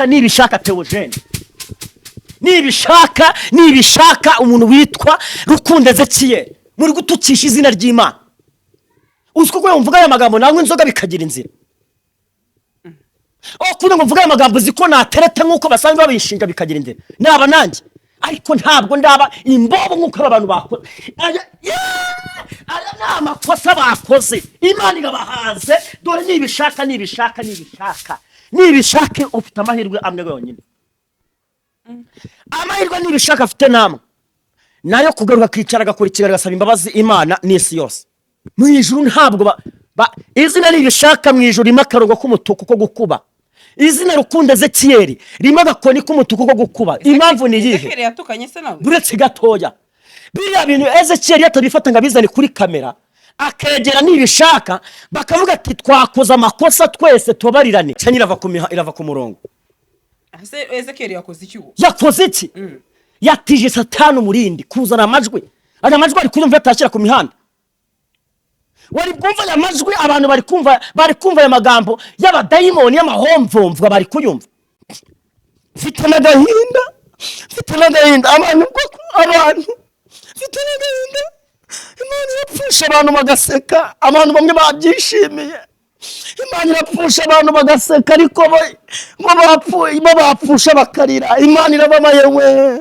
nibishaka Theogene, nibishaka umuntu witwa Rukundo Ezekiel muri gutukisha izina ry'Imana. Uziko ko mvuga aya magambo nangwe inzoga bikagira inzira. Kugira ngo mvuga aya magambo ziko natereta nkuko basanzwe babishinga bikagira inzira. Naba nanjye ariko ntabwo ndaba imbobo nkuko abantu bakora. Aya n'amakosa bakoze. Imana igabahaze. Dore nibishaka ufite amahirwe amwe yonyine. Amahirwe nibishaka afite namwe nayo kugaruka kwicara agakurikira agasaba imbabazi Imana n'isi yose. Mu ijuru ntabwo izina nibishaka mu ijuru rima akarongo k'umutuku ko gukuba. Izina Rukundo Ezekiel rima agakoni k'umutuku ko gukuba. Impamvu ni yihe? Ezekiel yatukanye se nawe buretse gatoya. Biriya bintu Ezekiel yatabifata ngabizane kuri kamera akegera nibishaka bakavuga ati twakoze amakosa twese tubabarirane. Cyanyira irava ku murongo. Ase Ezekiel yakoze iki? Yakoze iki? Yatije Satani umurindi kuzana amajwi. Aya majwi ari kuyumva yatashyira ku mihanda. Wari bwumva aya majwi abantu bari kumva aya magambo y'abadayimoni y'amahomvomvwa bari kuyumva. Mfite n'agahinda abantu mfite n'agahinda. Imana irapfusha abantu bagaseka, abantu bamwe babyishimiye. Imana irapfusha abantu bagaseka ariko bo bapfusha bakarira. Imana irababaye we.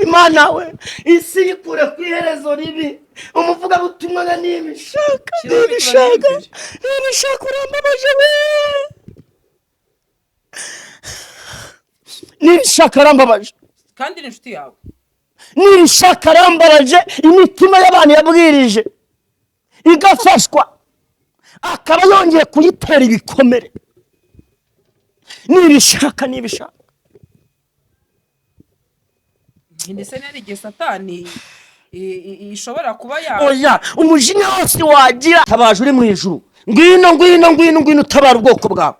Imana we isi ikure ku iherezo ribi. Umuvuga butumwa nibishaka urambabaje we. Nibishaka arambabaje kandi n'inshuti yawe. Nibishaka arambabaje imitima y'abantu yabwirije igafashwa akaba yongeye kuyitera ibikomere. Nibishaka ndetse nari Satani ishobora kuba oya umujinya wose wagira tabaje uri mu ijuru. Ngwino utabara ubwoko bwawe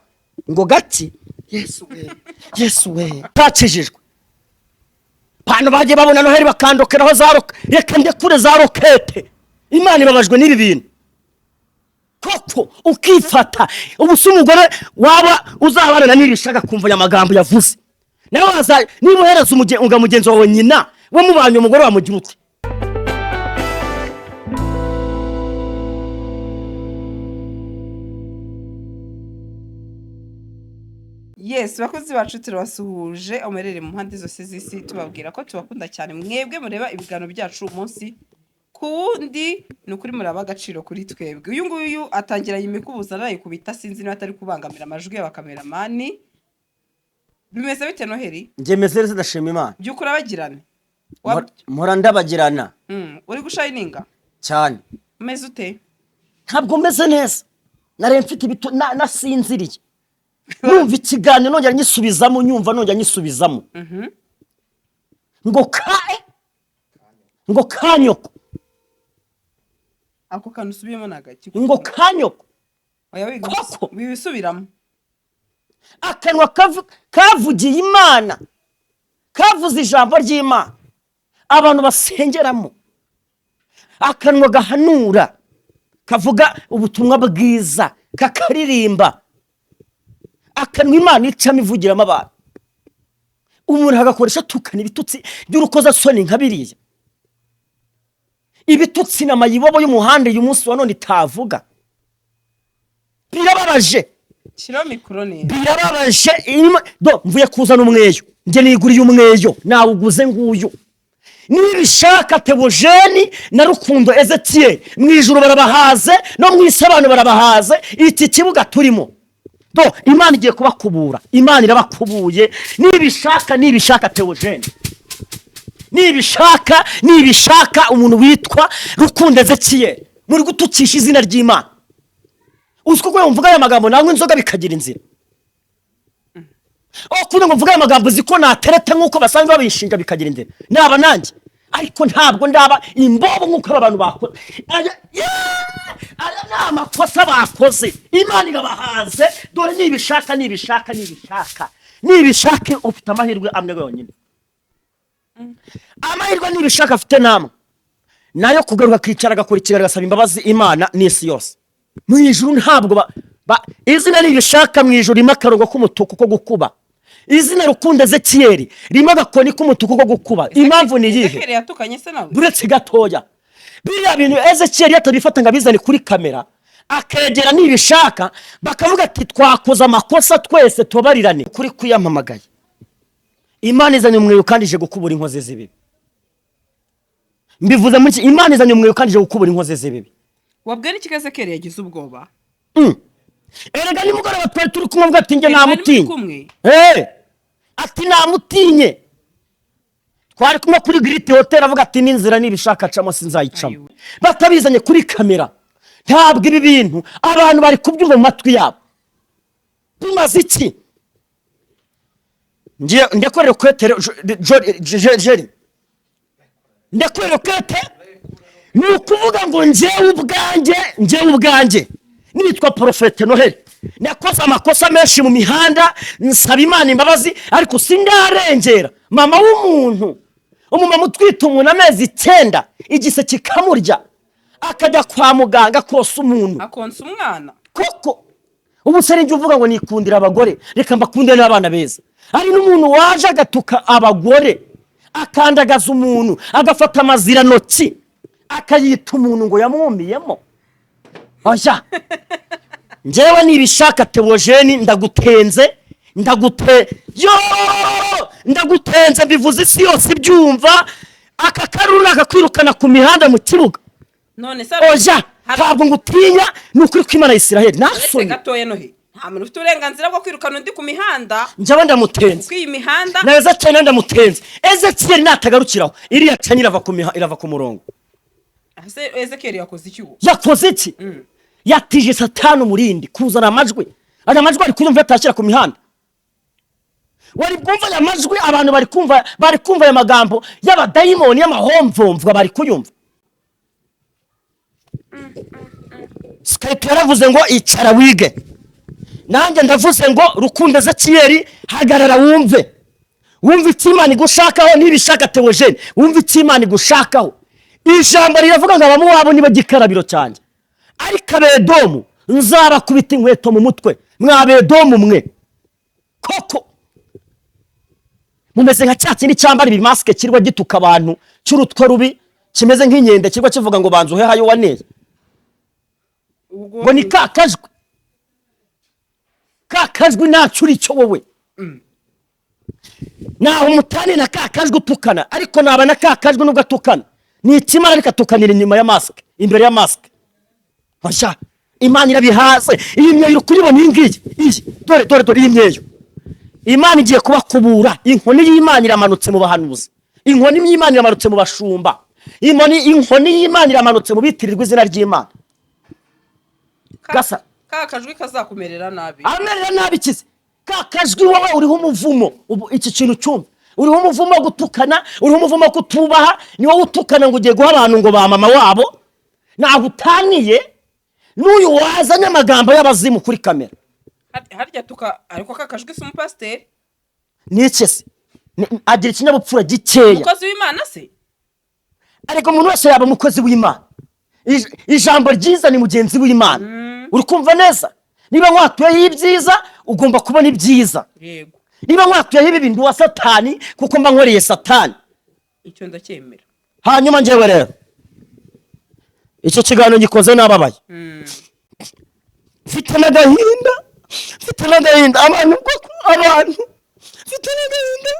ngo gati Yesu we takijijwe. Pano bagiye babona Noheli bakandokeraho reka ndekure za rokete. Imana ibabajwe n'ibi bintu koko ukifata ubusa umugore waba uzabarana nibishaka kumva ya magambo yavuze. Nawe waza niba uhereza mugenzi wawe nyina we mubanye umugore wa mugira uti. Yes, bakozi bacu turabasuhuje omerere mu mpande zose z'isi tubabwira ko tubakunda cyane mwebwe mureba ibiganiro byacu umunsi kundi nukuri muraba agaciro kuri twebwe. Uyu nguyu atangira yimikubuza nayikubita sinzi niba atari kubangamira amajwi y'abakameramani. Bimeze bite Noheli? Nje mezere ndashima Imana. Byukura bagirane. Mpora ndabagirana. Uri gushininga cyane. Umeze ute? Ntabwo meze neza. Nare mfite ibitu nasinziriye. Numva ikiganiro nongera nyisubizamo nyisubizamo. Ngo kanyoko. Ako kantu usubiyemo nagaki? Ngo kanyoko. Oya wibisubiramo. Akanwa kavugiye Imana. Kavuze ijambo ry'Imana. Abantu basengeramo. Akanwa gahanura. Kavuga ubutumwa bwiza, kakaririmba. Akanwa Imana icamo ivugiramo abantu. Umuntu agakoresha tukana ibitutsi by'urukoza soni nkabiriye. Ibitutsi n'amayibobo y'umuhanda uyu munsi wa none itavuga. Birababaje. Shiro mikro ne. Birababaje mvuye kuzana umweyo. Nge niguriye umweyo nawuguze nguyu. Nibishaka Theogene na Rukundo Ezekiel mu ijuru barabahaze no mu isi abantu barabahaze. Iki kibuga turimo Imana igiye kubakubura. Imana irabakubuye. Nibishaka Theogene, nibishaka umuntu witwa Rukundo Ezekiel muri gutukisha izina ry'Imana. Uziko ko mvuga aya magambo nangwe inzoga bikagira inzira. Kugira ngo mvuga aya magambo ziko natereta nkuko basanzwe babishinga bikagira inzira. Naba nanjye ariko ntabwo ndaba imbobo nkuko abantu bakora. Aya n'amakosa bakoze. Imana igabahaze. Dore nibishaka ufite amahirwe amwe yonyine. Amahirwe nibishaka afite namwe nayo kugaruka kwicara agakurikira agasaba imbabazi Imana n'isi yose. Mu ijuru izina nirishaka mu ijuru ririmo akarongo k'umutuku ko gukuba. Izina Rukundo Ezekiyeli ririmo agakoni k'umutuku ko gukuba. Impamvu ni iyihe? Ezekiyeli yatukanye se nawe? Buretse gatoya, biriya bintu Ezekiyeli yatabifata ngo abizane kuri kamera, akegera nibishaka bakavuga ati twakoze amakosa twese tubabarirane. Kuri kwiyamamagaye Imana izanye umweyo kandi ije gukubura inkozi z'ibibi. Mbivuze muri Imana izanye umweyo kandi ije gukubura inkozi z'ibibi. Wabwiye n'iki Ezekiyeli yagize ubwoba? Erega nimugoroba twari turi kumwe avuga ati njye namutinye. Ati namutinye. Twari kumwe kuri Great Hotel avuga ati n'inzira nibishaka acamo sinzayicamo. Batabizanye kuri kamera. Ntabwo ibi bintu abantu bari kubyumva mu matwi yabo. Tumaze iki? Ndekorera kwete jeri. Ndekorera kwete ni ukuvuga ngo njyewe ubwanjye nitwa Profete Noheli. Nakoze amakosa menshi mu mihanda, nsaba Imana imbabazi, ariko sindarengera mama w'umuntu. Umumama utwite umuntu amezi 9 igise kikamurya akajya kwa muganga kosa umuntu akonsa umwana. Koko ubu se njye uvuga ngo nikundira abagore, reka mbakundire n'abana beza. Ari n'umuntu waje agatuka abagore, akandagaza umuntu, agafata amaziranoki akayita umuntu ngo yamwumiyemo. Oya njyewe nibishaka Theogene ndagutenze mbivuze isi yose ibyumva. Aka karuna akakwirukana ku mihanda mu kibuga. None se oya ntabwo ngutinya, nukuri kw'Imana ya Isiraheli nasoni gatoye no he nta muntu ufite uburenganzira bwo kwirukana undi ku mihanda. Njyewe ndamutenze kwi imihanda neza cyane, ndamutenze. Ezekiyeli natagarukiraho iriya cyane irava ku murongo. ase Ezekiyeli yakoze iki? Yakoze iki? Yatije Satani umurindi kuzana amajwi. Aya majwi ari kuyumva yatashyira ku mihanda. Wari bwumva aya majwi abantu bari kumva aya magambo y'abadayimoni y'amahomvomvwa bari kuyumva. Skype yaravuze ngo icara wige. Nanjye ndavuze ngo Rukundo Ezekiyeli hagarara wumve. Wumve icyo Imana igushakaho nibishaka Theogene. Wumve icyo Imana igushakaho. Ijambo riravuga ngo abamuwabo niba gikarabiro cyane. Ariko Abedomu nzabakubita inkweto mu mutwe. Mwabedomu mwe koko mumeze nka cyakindi cyambara ibimaske kirwa gituka abantu cy'urutwe rubi kimeze nk'inyende kirwa kivuga ngo banzuhe hayo waneye. Ngo ni kakajwi nacuri cyo wowe. Naho umutani na kakajwi utukana, ariko naba na kakajwi n'ugatukana ni ikimara bikatukanira inyuma ya mask, imbere ya mask. Oya Imana irabihaze. Iyi myeyo kuribona ingiye dore iyi myeyo. Imana igiye kubakubura. Inkoni y'Imana iramanutse mu bahanuzi, inkoni y'Imana iramanutse mu bashumba, inkoni y'Imana iramanutse mu bitirirwa izina ry'Imana. Gasa kakajwi kazakumerera nabi. Amerera nabi kize kakajwi wowe uriho umuvumo. Ubu iki kintu cyumva uriho umuvumo wo gutukana, uriho umuvumo wo kutubaha. Ni wowe utukana ngo ugiye guha abantu ngo ba mama wabo. Nagutaniye n'uyu wazanye amagambo y'abazimu kuri kamera. Harya ariko kakajwi si umupasiteri n'iki se? Agira ikinyabupfura gikeya. Umukozi w'Imana se? Ariko umuntu wese yaba umukozi w'Imana. Ijambo ryiza ni mugenzi w'Imana. Uri kumva neza? Niba mwatuye ibyiza ugomba kubona ibyiza. Yego. Niba mwatuye ibi bintu wa Satani kuko mba nkoreye Satani. Icyo ndacyemera. Hanyuma njyewe rero icyo kiganiro gikoze nababaye. Mfite n'agahinda abantu mfite n'agahinda.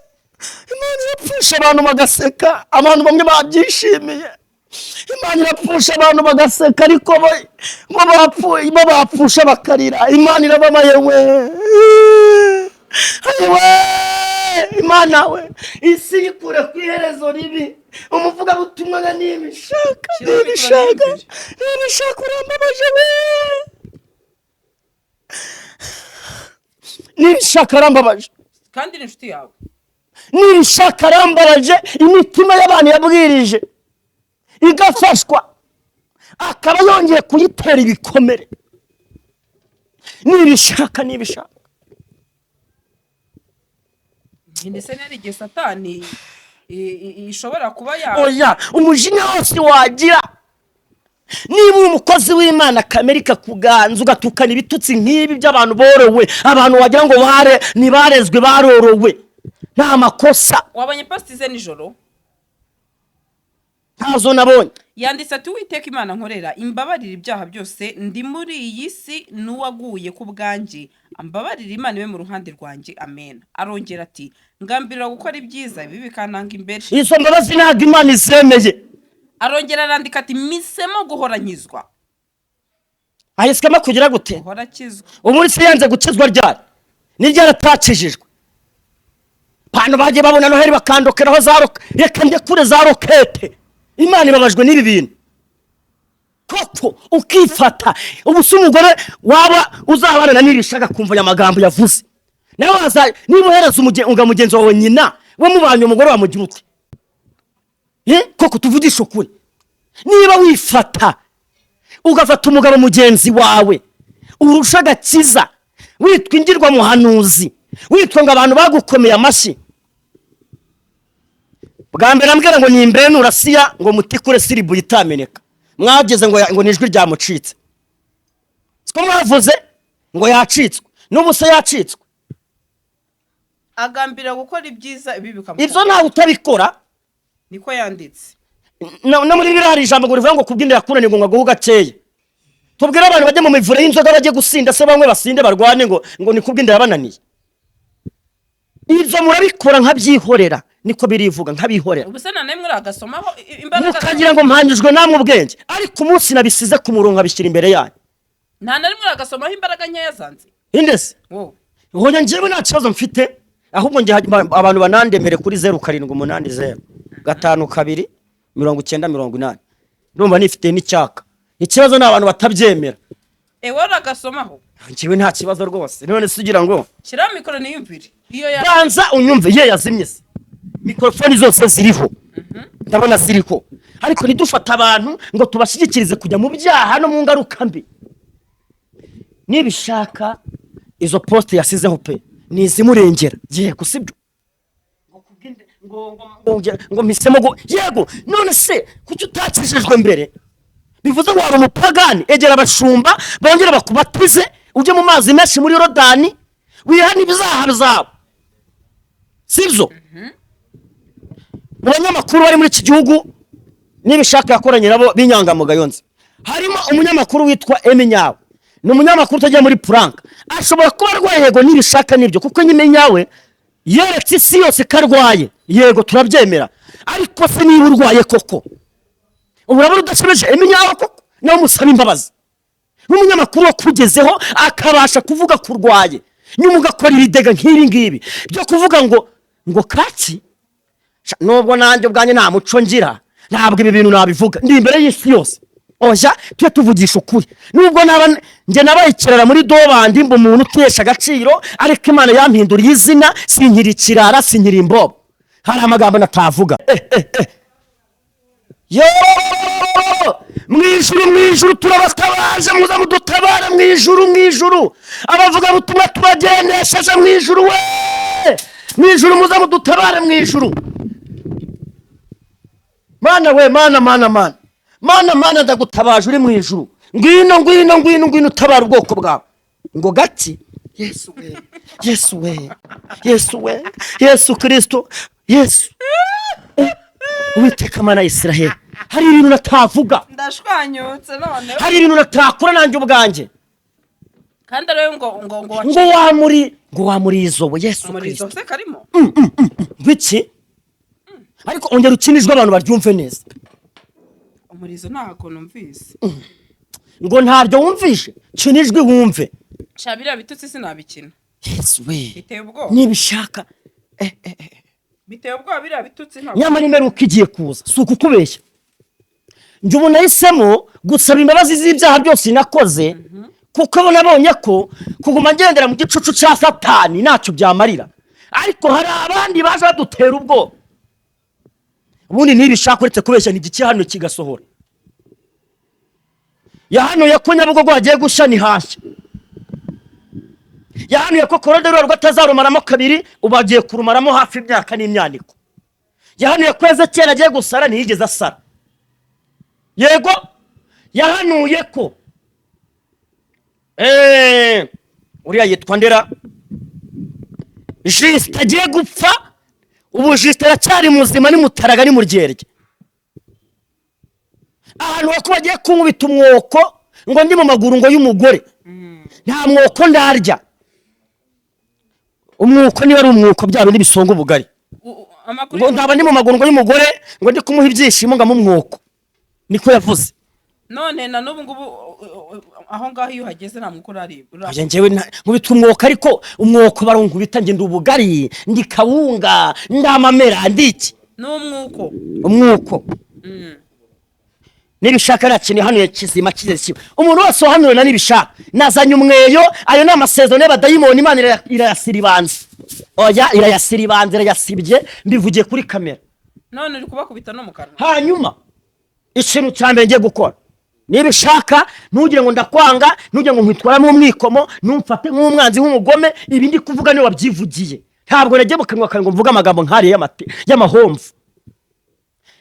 Imana irapfusha abantu bagaseka, abantu bamwe babyishimiye. Imana irapfusha abantu bagaseka, ariko bo bapfusha bakarira. Imana irababaye we. Imana we isi ikure ku iherezo ribi. Umuvuga butumwa nibishaka urambabaje we. Nibishaka arambabaje kandi n'inshuti yawe. Nibishaka arambaraje imitima y'abantu yabwirije igafashwa, akaba yongeye kuyitera ibikomere. Nibishaka ndetse nari Satani ishobora kuba oya umujinya wose wagira niba uri umukozi w'Imana kamere ikakuganza ugatukana ibitutsi nk'ibi by'abantu borowe, abantu wagira ngo ntibarezwe barorowe, nta makosa. wabonye post ze nijoro? Ntazo nabonye. Yanditse ati Uwiteka Imana nkorera, imbabarira ibyaha byose ndi muri iyi si n'uwaguye ku bwanjye, ambabarira Imana ibe mu ruhande rwanjye, amen. Arongera ati ngambirira gukora ibyiza ibi bikananga imbere. Izo mbabazi ntabwo Imana izemeye. Arongera arandika ati misemo guhora nkizwa. Ahisemo kugira gute? Guhora kizwa. Umuntu se yanze gukizwa ryari? Ni ryaratacishijwe. Pano bagiye babona Noheli bakandokeraho reka njye kure za rokete. Imana ibabajwe n'ibi bintu. Koko ukifata ubusa umugore waba uzabarana n'irishaga kumva amagambo yavuze. Nawe niba uhereza mugenzi wawe nyina we mubanye umugore wamugira ute? Koko tuvugisha ukuri. Niba wifata ugafata umugabo mugenzi wawe urusha agakiza, witwa ingirwa muhanuzi, witwa ngo abantu bagukomeye amashyi, bwa mbere ambwira ngo nimbere nurasiya ngo mutikure siribu itameneka, mwageze ngo nijwi ryamucitse. Siko mwavuze ngo yacitswe, n'ubu se yacitswe. Agambira gukora ibyiza ibi bikamuta. Ibyo ntawe utabikora. Niko yanditse. No muri birari ijambo ngo rivuga ngo kubw'inda yakunaniye ngo ngaguhu gakeye. Tubwira abantu bajye mu mivure y'inzoga bajye gusinda se bamwe basinde barwane ngo ni kubw'inda yabananiye. Ibyo murabikora nkabyihorera, niko birivuga nkabihorera. Ubuse nane muri agasomaho imbaraga. Mukagira ngo mpanyijwe namwe ubwenge, ariko umunsi nabisize ku murongo abishyira imbere yanyu. Nta nari muri agasomaho imbaraga nkeya zanze. Indese? Wowe. Hoya njyewe nta kibazo mfite, ahubwo nge abantu banandemere kuri 0780 52 90 ndumva nifite n'icyaka. Ikibazo n'abantu batabyemera. Wari agasomaho? Njyewe nta kibazo rwose. None sugira ngo shira mikoro niyumvire. Iyo ya banza unyumve ye yazimye se. Mikrofoni zose ziriho. Ndabona ziriho. Ariko nidufata abantu ngo tubashigikirize kujya mu byaha no mu ngaruka mbi. Nibishaka izo post yasizeho pe nizimurengera. Yego sibyo. Ngo mpisemo yego, none se kuki utakijijwe mbere? Bivuze ngo wari umupagani, egera abashumba bongera bakubatize uje mu mazi menshi muri Yorodani wihana ibyaha byabo. Sibyo? Abanyamakuru bari muri iki gihugu nibishaka yakoranye nabo binyangamugayo nzi. Harimo umunyamakuru witwa Eminyawe. Ni umunyamakuru utajya muri Prank. Ashobora kuba arwaye yego nibishaka nibyo kuko nyine nyawe yeretse isi yose karwaye. Yego turabyemera. Ariko se niba urwaye koko urabona udashobeje Eminyawe koko nawe musaba imbabazi. Umunyamakuru wakugezeho akabasha kuvuga kurwaye. Nyuma ugakora ibidega nk'ibi ngibi byo kuvuga ngo kaki nubwo nanjye ubwanye nta muco ngira ntabwo ibi bintu nabivuga ndi imbere y'isi yose. Oya twe tuvugisha ukuri. Nubwo nje nabayikirara muri dobandi mbo umuntu utesha agaciro, ariko Imana yampinduriye izina sinkiri kirara sinkiri imbobo. Hari amagambo natavuga. Yo mwijuru turabatabaje muza mudutabara mwijuru. Abavuga butumwa tubagendesheje mwijuru we. Mwijuru muza mudutabare mwijuru. Mana we mana ndagutabaje uri mwijuru. Ngwino utabara ubwoko bwawe. Ngo gati Yesu Kristo Yesu. Uwiteka Mana Israel. Hari ibintu natavuga. Ndashwanyutse none. Hari ibintu natakora nanjye ubwanjye. Kandi rero ngo wa muri izo Yesu muri Kristo. izo se karimo. Biki? Ariko ongera ukinijwe abantu baryumve neza. Umurizo ntago numvise. Ngo ntabyo wumvishe, kinijwe wumve. Shabira bitutse sinabikina. Yesu we. Biteye ubwo. Nibishaka. Biteye ubwo biriya bitutse ntabwo. Nyamara imperuka igiye kuza, si ukukubeshya. Njye ubu nahisemo gusaba imbabazi z'ibyaha byose nakoze, kuko nabonye ko kuguma ngendera mu gicucu cya Satani ntacyo byamarira. Ariko hari abandi baje badutera ubwo. Ubundi nibishaka uretse kubeshya n'igiki hano kigasohora. Yahanuye ko Nyabugogo agiye gusha ni hashya. Yahanuye ko korodero rwatazarumaramo kabiri ubagiye kurumaramo hafi imyaka n'imyaniko. Yahanuye ko Ezekiyeli agiye gusara ntiyigeze asara. Yego yahanuye ko uriya yitwa ndera Justin agiye gupfa. Ubu Justin aracyari muzima, ni mutaraga, ni muryerye. Ahantu ko bagiye kunkubita umwoko ngo ndi mu maguru ngo y'umugore, nta mwoko ndarya. Umwuko niba ari umwuko bya bindi bisonga ubugari, ngo ndaba ndi mu maguru ngo y'umugore ngo ndi kumuha ibyishimo ngo mu mwoko, niko yavuze. None na n'ubu ngubu aho ngaho iyo uhageze nta mwuko uraribwa. Njyewe nkubita umwoko, ariko umwoko barunkubita ngenda ubugari, ndi kawunga, ndamamera, ndiki n'umwuko. Umwuko nibishaka nakini hano kizima kizesiba. Umuntu wose wahanura na nibishaka nazanye umweyo, ayo ni amasezerano y'abadayimoni. Imana irayasiribanze. Oya, irayasiribanze, irayasibye, mbivugiye kuri kamera. None uri kubakubita no mu kanwa. Hanyuma ikintu cyambere ngiye gukora, nibishaka ntugire ngo ndakwanga, ntugire ngo nkwitwara mu mwikomo, numfate nk'umwanzi nk'umugome. Ibi ndi kuvuga ni wabyivugiye, ntabwo nagiye mu kanwa kawe ngo mvuga amagambo nk'ari y'amahomvu.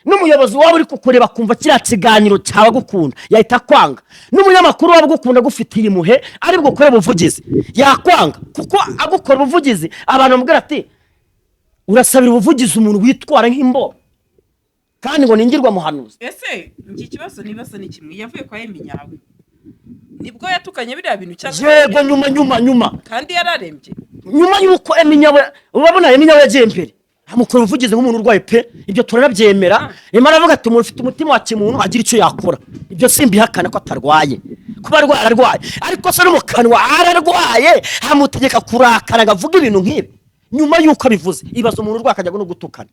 N'umuyobozi waba uri kukureba kumva kiriya kiganiro cyawe gukunda yahita kwanga. N'umunyamakuru waba gukunda gufitiye impuhe ari bugukore ubuvugizi yakwanga, kuko agukora ubuvugizi abantu bamubwira ati urasabira ubuvugizi umuntu witwara nk'imbo kandi ngo ningirwa muhanuzi. Ese iki kibazo nibaza ni kimwe, yavuye kwa Eminyawe nibwo yatukanye biriya bintu cyangwa yego nyuma kandi yararembye nyuma yuko Eminyawe, urabona Eminyawe yagiye mbere amukora ubuvugizi nk'umuntu urwaye pe, ibyo turanabyemera. Imana avuga ati umuntu ufite umutima wa kimuntu agira icyo yakora. Ibyo simbihakana ko atarwaye, kuba arwaye, ariko se no mu kanwa ararwaye, hamutegeka kurakara agavuga ibintu nk'ibi nyuma yuko abivuze. Ibaza umuntu urwaye akajya no gutukana.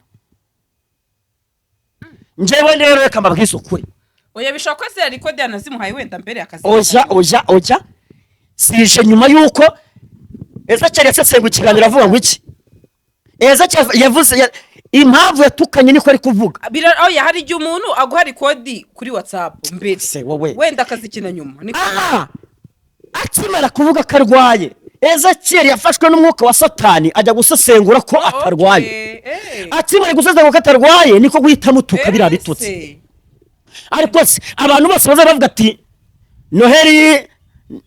Njyewe rero reka mbabwize ukuri, oya bishaka ko se yari kode yanazimuhaye wenda mbere akazi. Oja sije nyuma yuko Ezekiel yasesenguye ikiganiro avuga ngo iki. Ezekiel yavuze impamvu yatukanye niko ari kuvuga. Oya hari igihe umuntu aguhari kodi kuri WhatsApp mbere wenda akazikina nyuma. Akimara kuvuga ko arwaye, Ezekiel yafashwe n'umwuka wa Satani ajya gusesengura ko atarwaye. Akimara gusesengura ko atarwaye niko guhita mutuka biriya bitutse. Ariko abantu bose baza bavuga ati Noheli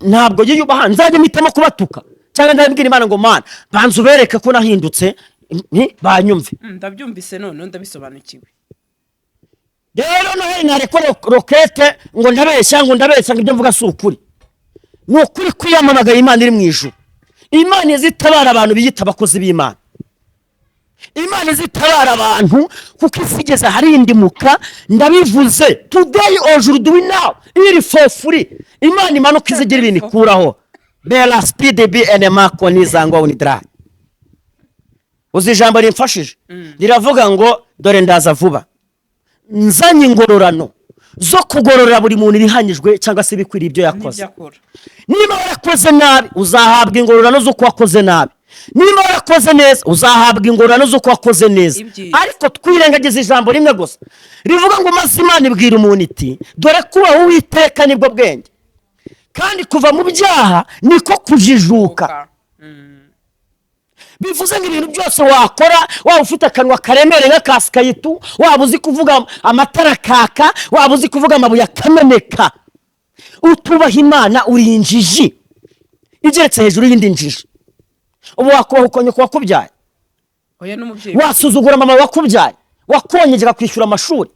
ntabwo yiyubaha, nzajya mitamo kubatuka cyangwa ndabwira Imana ngo Mana banzu bereke ko nahindutse banyumve. Ndabyumvise none ndabisobanukiwe. Rero Noheli nareko rokete ngo ndabeshya ngo ibyo mvuga si ukuri. Ni ukuri kwiyamamagaye Imana iri mu ijuru. Imana izitabara abantu biyita abakozi b'Imana. Imana izitabara abantu kuko isigeze harindimuka. Ndabivuze today aujourd'hui now iri for free. Imana imanuka izigira ibintu ikuraho. Bela speed be enema konizangwa unidra. Uzi ijambo rimfashije riravuga ngo dore ndaza vuba, nzanye ingororano zo kugororera buri muntu ibihanyijwe cyangwa se bikwiriye ibyo yakoze. Niba warakoze nabi uzahabwa ingororano zo kwakoze nabi, niba warakoze neza uzahabwa ingororano zo kwakoze neza. Ariko twirengagiza ijambo rimwe gusa rivuga ngo maze Imana ibwira umuntu iti dore kubaho Uwiteka nibwo bwenge, kandi kuva mu byaha niko kujijuka. Bivuze ngo ibintu byose wakora, waba ufite akanwa karemere nk'akaskayitu, waba uzi kuvuga amatara kaka, waba uzi kuvuga amabuye akameneka, utubaha Imana uri injiji igeretse hejuru y'indi njiji. Ubu wakubaha ukonye ku wakubyaye, wasuzugura mama wakubyaye, wakonyegera kwishyura amashuri.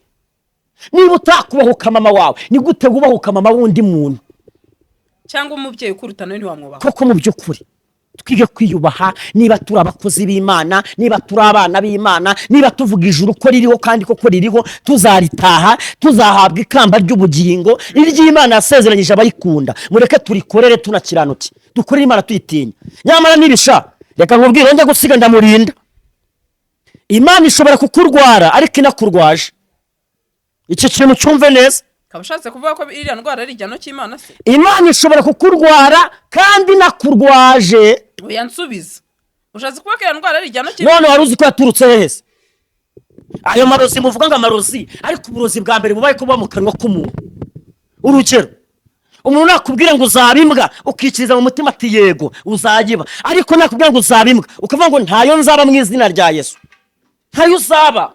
Niba utakubahuka mama wawe ni gute gubahuka mama wundi muntu cyangwa umubyeyi ukuruta nawe ntiwamwubaha? Koko mu by'ukuri twige kwiyubaha. Niba turi abakozi b'Imana, niba turi abana b'Imana, niba tuvuga ijuru ko ririho kandi koko ririho, tuzaritaha, tuzahabwa ikamba ry'ubugingo iry'Imana yasezeranyije abayikunda. Mureke turikorere tunakiranuke, dukorere Imana tuyitinya. Nyamara nibisha reka nkubwire njya gusiga ndamurinda. Imana ishobora kukurwara ariko inakurwaje. Iki kintu cyumve neza. Kabashatse kuvuga ko iriya ndwara ari ijyano cy'Imana se? Imana ishobora kukurwara kandi nakurwaje. Oya nsubiza. Ushatse kuvuga ko iriya ndwara ari ijyano cy'Imana? None wari uzi ko yaturutse hese? Ayo marozi muvuga ngo amarozi, ariko uburozi bwa mbere bubaye kuba mu kanwa k'umuntu. Urugero, umuntu nakubwira ngo uzabimbwa ukikiriza mu mutima ati yego uzagiba, ariko nakubwira ngo uzabimbwa ukavuga ngo ntayo nzaba mu izina rya Yesu, ntayo uzaba.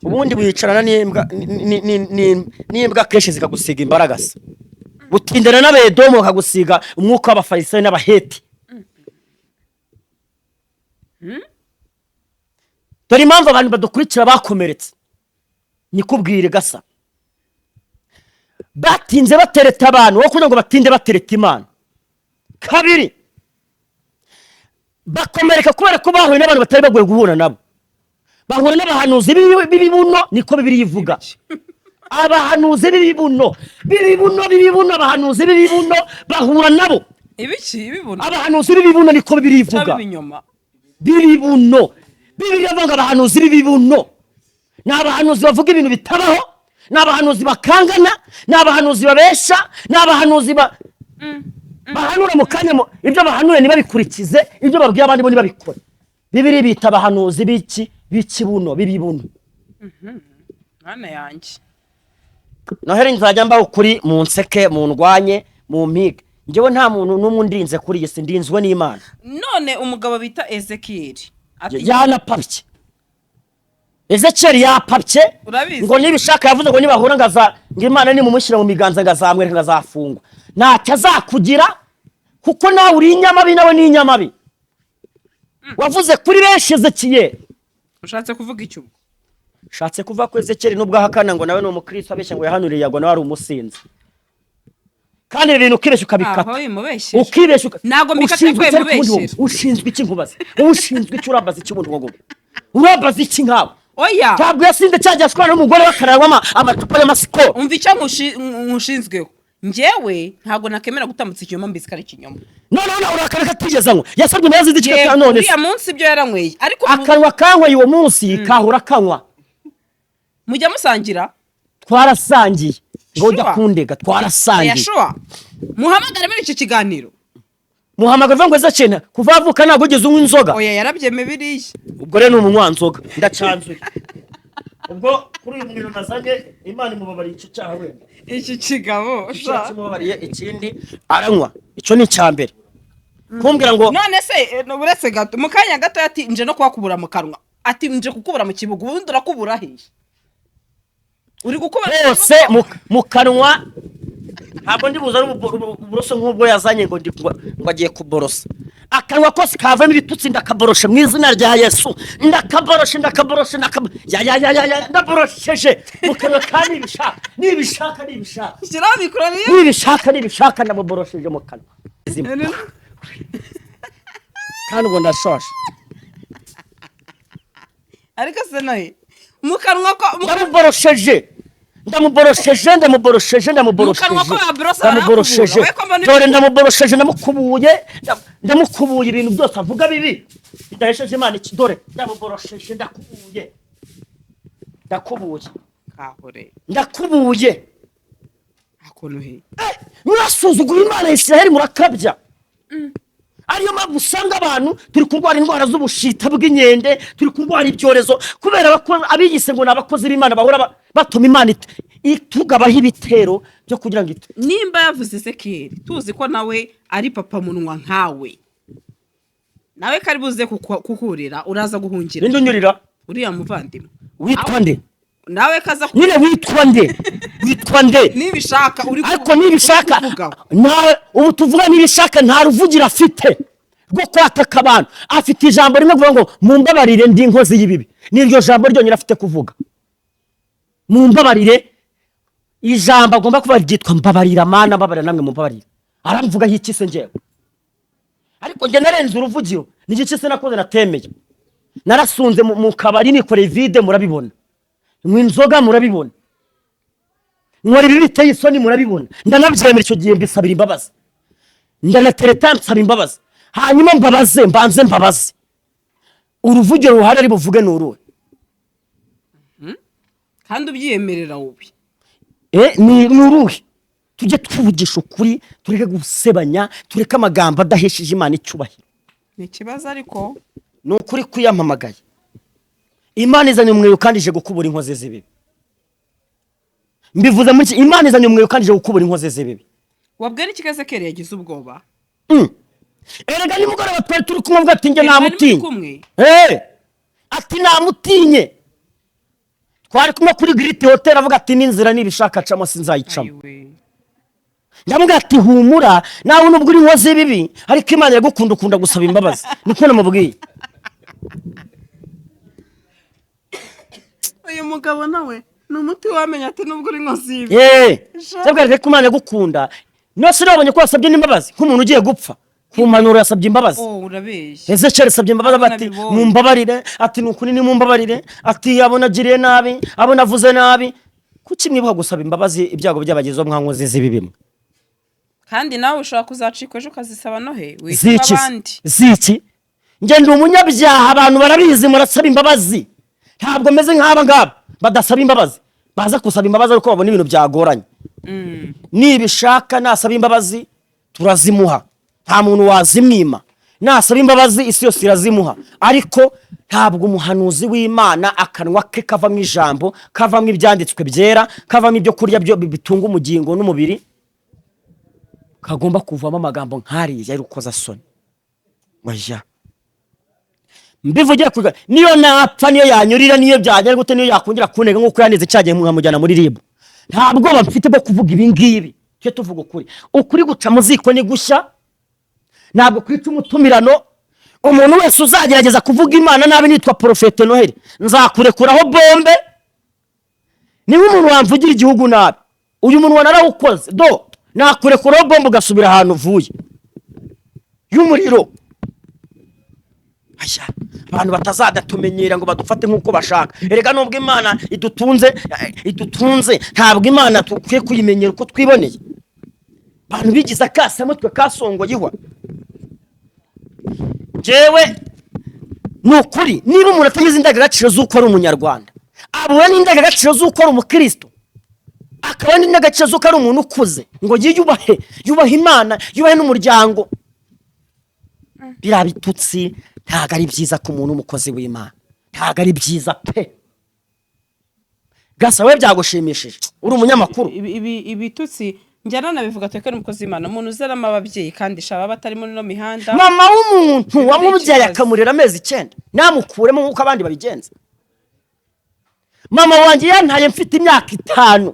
ubundi wicarana n'imbwa kenshi zikagusiga imbaraga se butindana n'abedomu bakagusiga umwuka w'abafarisayo n'abaheti. dore impamvu abantu badukurikira bakomeretse nikubwire gasa batinze batereta abantu wo kugira ngo batinde batereta Imana. Kabiri bakomereka kubera ko bahuye n'abantu batari bagoye guhura nabo, bahura n'abahanuzi b'ibibuno, niko Bibiliya ivuga. Abahanuzi b'ibibuno abahanuzi b'ibibuno bahura nabo. ibibuno abahanuzi b'ibibuno niko Bibiliya ivuga. B'ibibuno Bibiliya ivuga abahanuzi b'ibibuno ni abahanuzi bavuga ibintu bitabaho, ni abahanuzi bakangana, ni abahanuzi babesha, ni abahanuzi bahanura mu kanya ibyo bahanura ntibabikurikize, ibyo babwiye abandi bo ntibabikore. Bibiliya bita abahanuzi b'ikibuno b'ibibuno. Mana yanjye Noheri nzajya mbaho kuri mu nseke mu ndwanye mu mpige, njyewe nta muntu n'umwe ndinze kuri iyi si, ndinzwe n'Imana. None umugabo bita Ezekiyeli yanapapye, Ezekiyeli yapapye ngo nibishaka yavuze ngo nibahura ngo Imana nimumushyira mu miganza ngazamwereka ngazafungwa. Ntacyo azakugira kuko nawe uri inyamabi nawe ni inyamabi. Wavuze kuri benshi Ezekiyeli. Ushatse kuvuga icyo? Shatse kuva ko Ezekiyeli nubwo ahakana ngo nawe ni umukristo abeshya ngo yahanuriye yago nawe ari umusinzi. Kandi ibintu ukibeshya ukabikata. Ukibeshya nago mbikate kwe mubeshye. Ushinzwe iki nkubaza? Ushinzwe iki urabaza iki muntu ngogo? Urabaza iki nkawe? Oya. Tabwo yasinze cyajya ashwana n'umugore bakararwama amacupa y'amasikoro. Umva icyo nkushinzweho. Njyewe ntago nakemera gutambutsa ikinyoma mbizikara ikinyoma. No urakara katigezanwa. Yasabye imbabazi z'ikika none. Uriya munsi ibyo yaranyweye. Ariko akanwa kankwe uwo munsi kahura kanwa. Mujya musangira? Twarasangiye. Ngo jya kundega twarasangiye. Yashua. Muhamagara muri icyo kiganiro. Muhamagara ngo Ezekiyeli kuva avuka ntago ugeze unywa inzoga. Oya yarabyeme biriye. Ubwo rero n'umunywa nzoga ndacanzuye. Ubwo kuri uyu muntu nazanye Imana imubabariye icyo cyaha wenda. Iki kigabo cyamubabariye ikindi aranywa. Icyo ni cyambere. Kumbwira ngo none se uretse gato mu kanya gato ati nje no kwakubura mu kanwa. Ati nje kukubura mu kibuga ubundi urakubura he? Uri gukubura bose mu kanwa. Ntabwo ndi buza uburoso nk'ubwo yazanye ngo agiye kuborosa. Akanwa kose kavamo ibitutsi ndakaboroshe mu izina rya Yesu. Ndakaboroshe ndaborosheje mu kanwa kandi nibishaka shyiraho mikoro nibishaka ndaborosheje mu kanwa. Kandi ubwo ndashoshe. Ariko se nawe mu kanwa ko ndamuborosheje dore ndamuborosheje ndamukubuye ibintu byose avuga bibi bidahesheje Imana iki. Dore ndamuborosheje ndakubuye akonohe mwasuzugura Imana ya Isiraheli murakabya. Ariyo mpamvu usanga abantu turi kurwara indwara z'ubushita bw'inkende, turi kurwara ibyorezo kubera abigise ngo nabakozi b'Imana bahora batuma Imana itugabaho ibitero byo kugira ngo nimba yavuze Ezekiyeli tuzi ko nawe ari papa munwa nkawe, nawe kari buze kukurira uraza guhungira. Ninde unyurira? Uriya muvandimwe witwa nde? Nawe kaza nyine witwa nde nibishaka uri ariko nibishaka nawe ubu tuvuga nibishaka nta ruvugira afite rwo kwataka abantu. Afite ijambo rimwe kuvuga ngo mumbabarire ndi inkozi y'ibibi. Niryo jambo ryonyine afite kuvuga. Mumbabarire ijambo agomba kuba ryitwa mbabarira Mana mbabarira namwe mumbabarire. Aramvuga iki se njyewe? Ariko nge narenze uruvugiro n'iki se nakoze natemeye. Narasunze mu kabari nikoreye vide murabibona. Mwinzoga murabibona. Mwari bibiteye isoni murabibona. Ndanabyemera icyo gihe mbisabira imbabazi. Ndanatereta nsaba imbabazi. Hanyuma mbanze. Uruvugiro ruhari ari buvuge n'uruwe. Kandi ubyiyemerera wowe. Ni uruhe? Tujye tuvugisha ukuri, tureke gusebanya, tureke amagambo adahesheje Imana icyubahiro. Ni kibazo ariko ni ukuri kwiyamamagaye. Imana izanye umweyo kandi ije gukubura inkozi z'ibibi. Mbivuze muri Imana izanye umweyo kandi ije gukubura inkozi z'ibibi. Wabwira iki Ezekiyeli yagize ubwoba? Erega ni mugoroba twari turi kumwe ati nge namutinye. Ati namutinye. twari kumwe kuri Great Hotel avuga ati n'inzira nibishaka acamo sinzayicamo. ayiwe Ndamuga ati humura nawe nubwo uri nkoze bibi ariko Imana yagukunda ukunda gusaba imbabazi. Niko namubwiye. uyu mugabo nawe ni umuti wamenya ati nubwo uri nkozi ibi Cyabwira ko Imana yagukunda. Nose nabonye ko wasabye n'imbabazi nk'umuntu ugiye gupfa. Ku mpanuro yasabye imbabazi. urabeshya Ezekiel yasabye imbabazi ati Nabibonye. mumbabarire ati nukuri ni mumbabarire ati abona agiriye nabi abona avuze nabi. Kuki mwibuha gusaba imbabazi ibyago by'abagezeho mwankoze zibi bimwe? kandi nawe ushobora kuzacika ejo ukazisaba nohe witwa Ziki abandi ziki nge ndi umunyabyaha abantu barabizi murasaba imbabazi. Ntabwo meze nk'aba ngaba badasaba imbabazi baza kusaba imbabazi ariko babona ibintu byagoranye. Nibishaka nasaba imbabazi turazimuha nta muntu wazimwima. Nasaba imbabazi isi yose irazimuha ariko ntabwo umuhanuzi w'Imana akanwa ke kavamo ijambo kavamo ibyanditswe byera kavamo ibyo kurya byo bitunga umugingo n'umubiri kagomba kuvamo amagambo nk'ariya y'urukoza soni. Oya mbivugira kuga niyo napfa niyo yanyurira niyo byagera gute niyo yakongera kunega nkuko yaneze cyagiye nkamujyana muri ribu. Ntabwo bafite bwo kuvuga ibi ngibi. Cyo tuvuga ukuri guca mu ziko ni gushya. Ntabwo kwica umutumirano. Umuntu wese uzagerageza kuvuga Imana nabi nitwa Profete Noheli nzakurekuraho bombe. Niba umuntu wamvugira igihugu nabi uyu muntu narawukoze do nakurekuraho bombe ugasubira ahantu uvuye y'umuriro. Aya abantu batazadatumenyera ngo badufate nkuko bashaka. Erega nubwo Imana idutunze ntabwo Imana tukwiye kuyimenyera uko twiboneye. Abantu bigize akasamutwe kasongoye ihwa. Jewe nukuri niba umuntu atagize indangagaciro z'uko ari umunyarwanda abuwe n'indangagaciro z'uko ari umukristo akaba n'indangagaciro z'uko ari umuntu ukuze ngo yubahe Imana yubahe n'umuryango biriya bitutsi ntabwo ari byiza ku muntu umukozi w'Imana. Ntabwo ari byiza pe. Gasa we byagushimishije uri umunyamakuru. ibitutsi njyana nabivuga tweke n'umukozi w'Imana umuntu uzeramo ababyeyi kandi shaba batari muri no mihanda mama w'umuntu wamubyaye akamurera amezi 9 namukuremo nkuko abandi babigenza. Mama wanjye yantaye mfite imyaka 5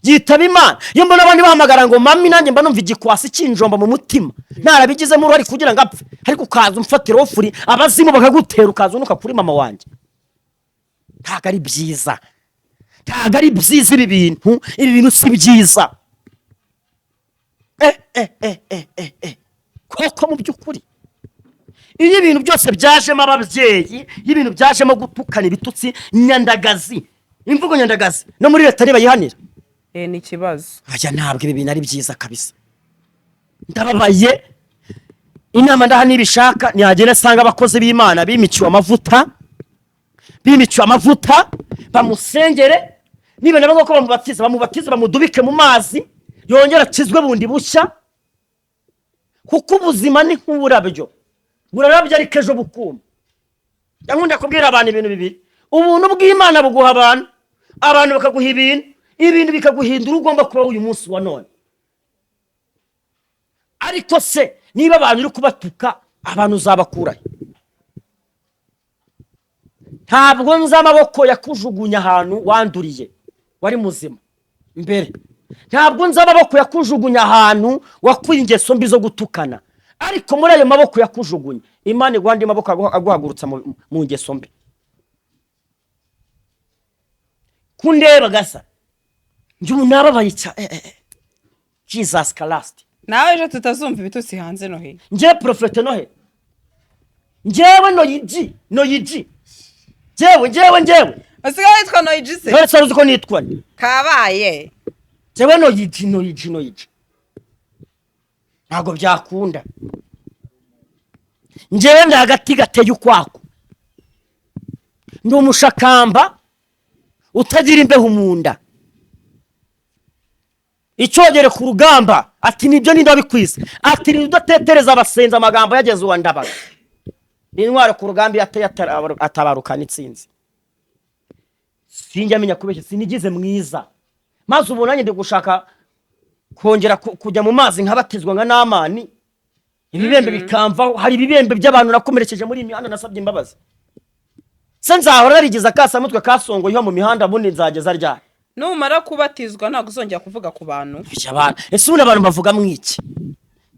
yitaba Imana iyo mbona abandi bahamagara ngo mami nanjye mba numva igikwasi cy'injomba mu mutima narabigizemo uruhari kugira ngo apfe ariko ukaza umfatira ofuri abazimu bakagutera ukaza unuka kuri mama wanjye. Ntabwo ari byiza. Ntabwo ari byiza ibi bintu si byiza. Koko mu by'ukuri iyo ibintu byose byajemo ababyeyi y'ibintu byajemo gutukana ibitutsi nyandagazi imvugo nyandagazi no muri leta bayihanira ni ikibazo. Aya ntabwo ibi bintu ari byiza kabisa. Ndababaye inama ndaha nibishaka nihagenda sanga abakozi b'Imana bimiciwe amavuta bamusengere niba nabo ko bamubatiza bamudubike mu mazi yongera kizwe bundi bushya kuko ubuzima ni nk'uburabyo burarabya ariko ejo bukuma. Yankunda kubwira abantu ibintu bibiri ubuntu bw'Imana buguha abantu bakaguha ibintu bikaguhindura ugomba kuba uyu munsi wa none. Ariko se niba abantu uri kubatuka abantu uzabakurahe? Ntabwo nzi amaboko yakujugunya ahantu wanduriye wari muzima mbere. Ntabwo nzi amaboko yakujugunya ahantu wakuye ingeso mbi zo gutukana ariko muri ayo maboko yakujugunya Imana igwandi maboko aguhagurutsa mu ngeso mbi. Kundeba gasa njye nababaye Jesus Christ. Nawe ejo tutazumva ibitutsi hanze Noheli. Nje Profete Noheli. Njewe noyiji. Njewe. Asigaye yitwa Noyiji se? None saruzi ko nitwa. Kabaye. Njewe noyiji. Ntago byakunda. Njewe ndagati gateye ukwako. Ndi umushakamba utagira imbeho munda. Icyogere ku rugamba ati nibyo ninda bikwise ati nidatetereza abasenza amagambo yageze uwa ndabaga. Intwaro ku rugamba yateye atabarukana itsinzi. Sinjya menya kubeshya sinigize mwiza. Maze ubonanye ndi gushaka kongera kujya mu mazi nkabatizwa nka Namani. Ibibembe bikamvaho hari ibibembe by'abantu nakomerekeje muri imihanda nasabye imbabazi. se nzahora narigize akasamutwe kasongoyeho mu mihanda bundi nzageza ryari? numara kubatizwa ntabwo uzongera kuvuga ku bantu. Ese ubundi abantu bavuga mwiki?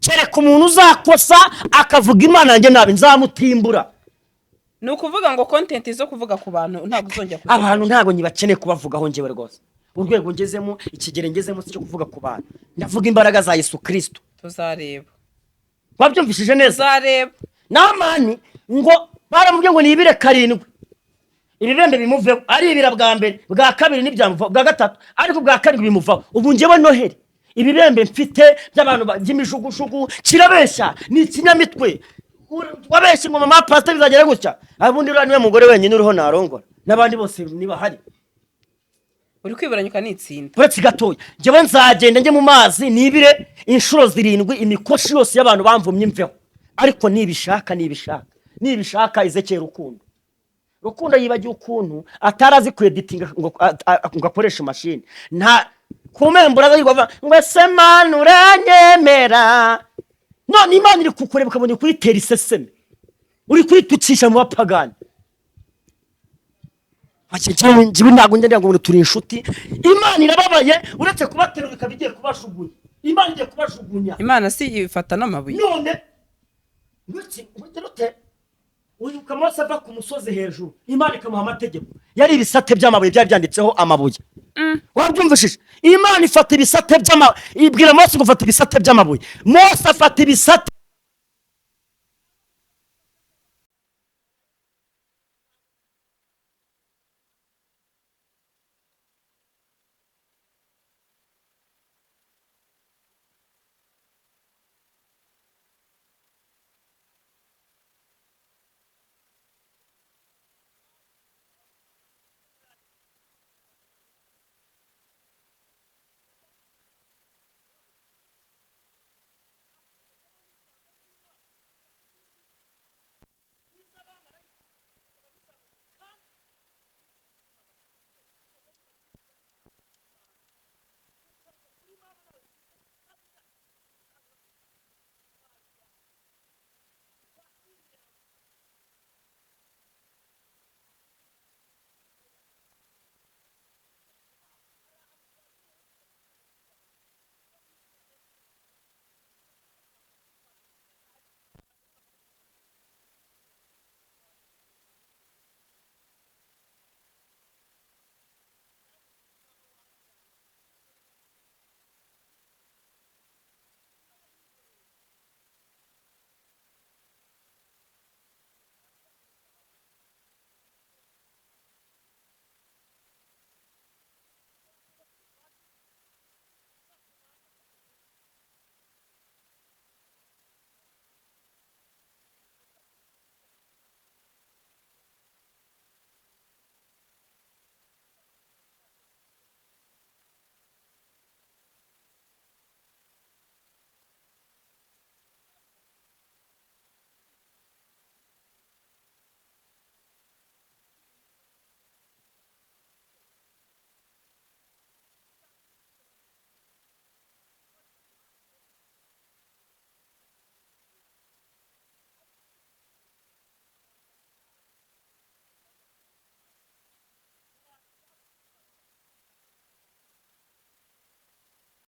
Kereka umuntu uzakosa akavuga Imana yanjye nabi nzamutimbura. Ni ukuvuga ngo content zo kuvuga ku bantu ntabwo uzongera kuvuga. Abantu ntabwo nyibakeneye kubavugaho njyewe rwose. Urwego ngezemo, ikigere ngezemo cyo kuvuga ku bantu. Ndavuga imbaraga za Yesu Kristo. Tuzareba. Wabyumvishije neza? Tuzareba. Namani ngo baramubwiye ngo nibire 7. Ibibembe bimuveho ari ibira bwa mbere, bwa kabiri n'ibyamuva, bwa gatatu ariko bwa karindwi bimuvaho. Ubu njyewe Noheli ibibembe mfite by'abantu by'imijugushugu kirabeshya ni ikinyamitwe. Wabeshye ngo mama pastor bizagera gutya. Abundi rero niwe mugore wenyine uriho narongora. Nabandi bose niba hari. Uri kwiburanyuka n'itsinda. Uretse gatoya. Njyewe nzagenda njye mu mazi nibire inshuro 7 imikoshi yose y'abantu bamvumye mveho. Ariko nibishaka Ezekiyeli Rukundo yibagiye ukuntu atarazi kweditinga ngo akoresha machine. Nta kumembura yigwa ngo se Mana uranyemera. None Imana iri kukureba ukabona kuyitera iseseme. Uri kwitucisha mu bapagani. Njyewe ntabwo njye ngo turi inshuti. Imana irababaye uretse kubaterura ikabigiye kubashugunya. Imana igiye kubashugunya. Imana si ifata n'amabuye. None ngwiki ubuterote uyu Mose ava ku musozi hejuru. Imana ikamuha amategeko. Yari ibisate by'amabuye byari byanditseho amabuye. Wabyumvishije? Imana ifata ibisate by'amabuye. Ibwira Mose ngo fata ibisate by'amabuye. Mose afata ibisate